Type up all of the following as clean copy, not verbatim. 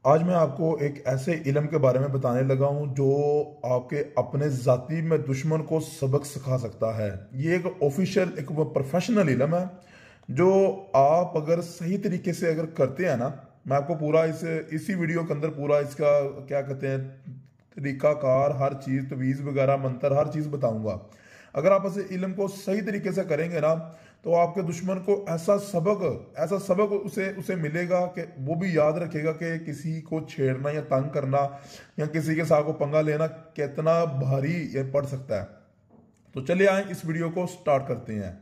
आज मैं आपको एक ऐसे इल्म के बारे में बताने लगा हूं जो आपके अपने ज़ाती में दुश्मन को सबक सिखा सकता है। ये एक ऑफिशियल एक प्रोफेशनल इल्म है जो आप अगर सही तरीके से अगर करते हैं ना, मैं आपको पूरा इसी वीडियो के अंदर पूरा इसका क्या कहते हैं तरीकाकार, हर चीज़ तवीज़ वगैरह मंत्र हर चीज़ बताऊंगा। अगर आप इस इल्म को सही तरीके से करेंगे ना तो आपके दुश्मन को ऐसा सबक उसे उसे मिलेगा कि वो भी याद रखेगा कि किसी को छेड़ना या तंग करना या किसी के साथ को पंगा लेना कितना भारी ये पड़ सकता है। तो चलिए आए इस वीडियो को स्टार्ट करते हैं।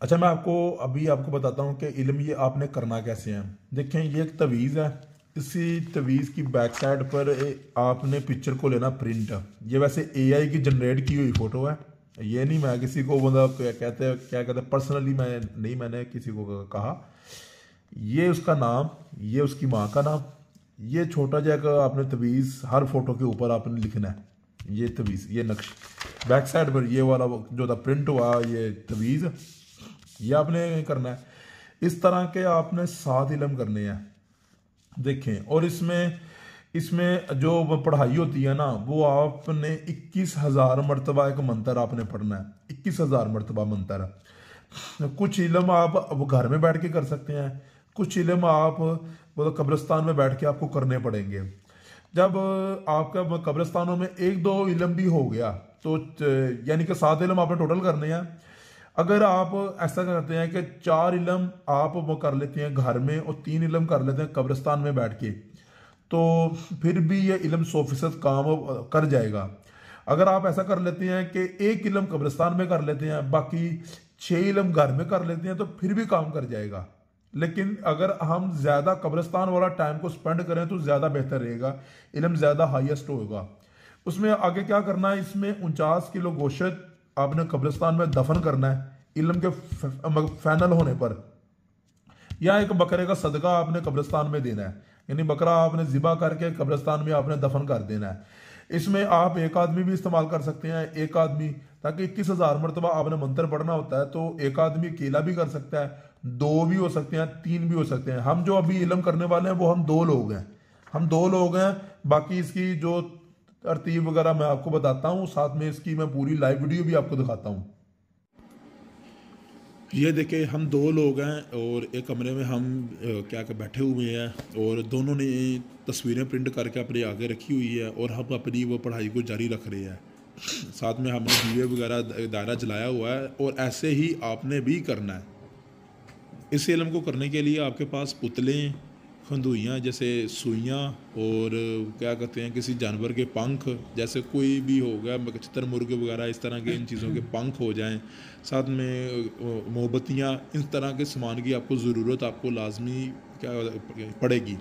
अच्छा, मैं आपको बताता हूँ कि इल्म ये आपने करना कैसे है। देखें, ये एक तवीज़ है। इसी तवीज़ की बैक साइड पर आपने पिक्चर को लेना प्रिंट। ये वैसे एआई की जनरेट की हुई फ़ोटो है। ये नहीं मैं किसी को मतलब क्या कहते हैं पर्सनली मैंने किसी को कहा। ये उसका नाम, ये उसकी माँ का नाम, ये छोटा जगह आपने तवीज़ हर फोटो के ऊपर आपने लिखना है। ये तवीज़, ये नक्श बैक साइड पर ये वाला जो था प्रिंट हुआ, ये तवीज़ ये आपने करना है। इस तरह के आपने 7 इल्म करने हैं। देखें, और इसमें जो पढ़ाई होती है ना, वो आपने 21,000 मरतबा एक मंत्र आपने पढ़ना है। 21,000 मरतबा मंत्र। कुछ इल्म आप घर में बैठ के कर सकते हैं, कुछ इल्म आप मतलब कब्रिस्तान में बैठ के आपको करने पड़ेंगे। जब आपका कब्रिस्तानों में 1-2 इल्म भी हो गया तो यानी कि 7 इल्म आपने टोटल करने हैं। अगर आप ऐसा करते हैं कि 4 इल्म आप वो कर लेते हैं घर में और 3 इल्म कर लेते हैं कब्रिस्तान में बैठ के, तो फिर भी ये इल्म 100% काम कर जाएगा। अगर आप ऐसा कर लेते हैं कि 1 इल्म कब्रिस्तान में कर लेते हैं, बाकी 6 इल्म घर में कर लेते हैं, तो फिर भी काम कर जाएगा। लेकिन अगर हम ज़्यादा कब्रिस्तान वाला टाइम को स्पेंड करें तो ज़्यादा बेहतर रहेगा, इल्म ज़्यादा हाईएस्ट होगा। उसमें आगे क्या करना है, इसमें 49 किलो गोश्त आपने कब्रिस्तान में दफन करना है इल्म के फाइनल होने पर, या एक बकरे का सदका आपने कब्रिस्तान में देना है, यानी बकरा आपने ज़िबा करके कब्रिस्तान में आपने दफन कर देना है। इसमें आप एक आदमी भी इस्तेमाल कर सकते हैं, एक आदमी, ताकि 21,000 मरतबा आपने मंत्र पढ़ना होता है तो एक आदमी अकेला भी कर सकता है, 2 भी हो सकते हैं, 3 भी हो सकते हैं। हम जो अभी इल्म करने वाले हैं वो हम 2 लोग हैं। बाकी इसकी जो तरतीब वगैरह मैं आपको बताता हूँ, साथ में इसकी मैं पूरी लाइव वीडियो भी आपको दिखाता हूँ। ये देखिए, हम 2 लोग हैं और एक कमरे में हम बैठे हुए हैं और दोनों ने तस्वीरें प्रिंट करके अपने आगे रखी हुई है और हम अपनी वो पढ़ाई को जारी रख रहे हैं। साथ में हमने दीवे वगैरह दायरा जलाया हुआ है और ऐसे ही आपने भी करना है। इस इल्म को करने के लिए आपके पास पुतलें, खंदुइयाँ जैसे सुइयाँ और क्या कहते हैं किसी जानवर के पंख, जैसे कोई भी हो गया चितर मुर्गे वगैरह, इस तरह के इन चीज़ों के पंख हो जाएं, साथ में मोमबत्तियाँ, इस तरह के सामान की आपको ज़रूरत आपको लाजमी क्या पड़ेगी।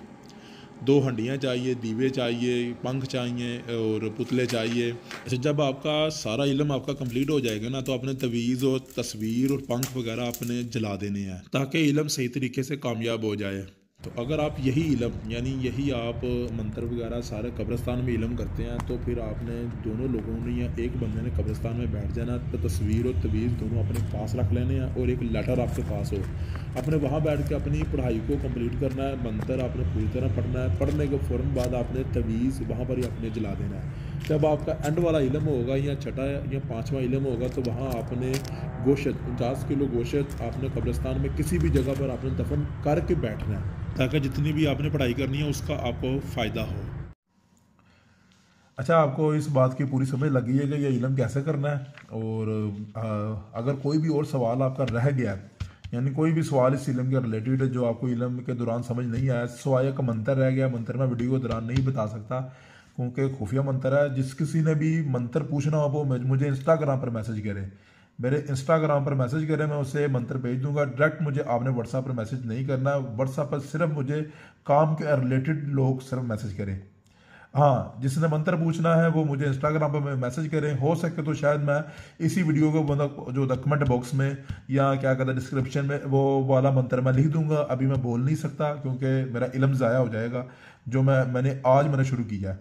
2 हंडियाँ चाहिए, दीवे चाहिए, पंख चाहिए और पुतले चाहिए। अच्छा, जब आपका सारा इल्म आपका कंप्लीट हो जाएगा ना, तो आपने तवीज़ और तस्वीर और पंख वगैरह आपने जला देने हैं ताकि इल्म सही तरीके से कामयाब हो जाए। तो अगर आप यही इल्म यानी यही आप मंत्र वगैरह सारे कब्रिस्तान में इल्म करते हैं, तो फिर आपने दोनों लोगों ने या एक बंदे ने कब्रिस्तान में बैठ जाना, तो तस्वीर और तवीज़ दोनों अपने पास रख लेने हैं और एक लेटर आपके पास हो। आपने वहाँ बैठ के अपनी पढ़ाई को कंप्लीट करना है, मंत्र आपने पूरी तरह पढ़ना है। पढ़ने के फ़ौरन बाद आपने तवीज़ वहाँ पर ही आपने जला देना है। जब आपका एंड वाला इल्म होगा या छठा या 5वां इल्म होगा, तो वहाँ आपने गोश्त 50 किलो गोश्त आपने कब्रिस्तान में किसी भी जगह पर आपने दफन करके बैठना है, ताकि जितनी भी आपने पढ़ाई करनी है उसका आपको फ़ायदा हो। अच्छा, आपको इस बात की पूरी समझ लग गई है कि ये इल्म कैसे करना है। और अगर कोई भी और सवाल आपका रह गया, यानी कोई भी सवाल इस इल्म के रिलेटेड जो आपको इल्म के दौरान समझ नहीं आया, सिवाय एक मंत्र रह गया, मंत्र मैं वीडियो के दौरान नहीं बता सकता क्योंकि खुफिया मंत्र है। जिस किसी ने भी मंत्र पूछना हो वो मुझे इंस्टाग्राम पर मैसेज करे, मेरे इंस्टाग्राम पर मैसेज करें, मैं उसे मंत्र भेज दूंगा। डायरेक्ट मुझे आपने व्हाट्सएप पर मैसेज नहीं करना, व्हाट्सएप पर सिर्फ मुझे काम के रिलेटेड लोग सिर्फ मैसेज करें। हाँ, जिसने मंत्र पूछना है वो मुझे इंस्टाग्राम पर मैसेज करें। हो सके तो शायद मैं इसी वीडियो को मतलब जो कमेंट बॉक्स में या क्या कहते हैं डिस्क्रिप्शन में वो वाला मंत्र मैं लिख दूंगा। अभी मैं बोल नहीं सकता क्योंकि मेरा इल्म ज़ाया हो जाएगा जो मैंने शुरू किया है।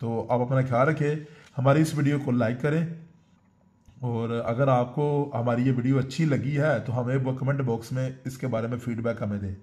तो आप अपना ख्याल रखें, हमारी इस वीडियो को लाइक करें, और अगर आपको हमारी ये वीडियो अच्छी लगी है तो हमें वो कमेंट बॉक्स में इसके बारे में फीडबैक हमें दें।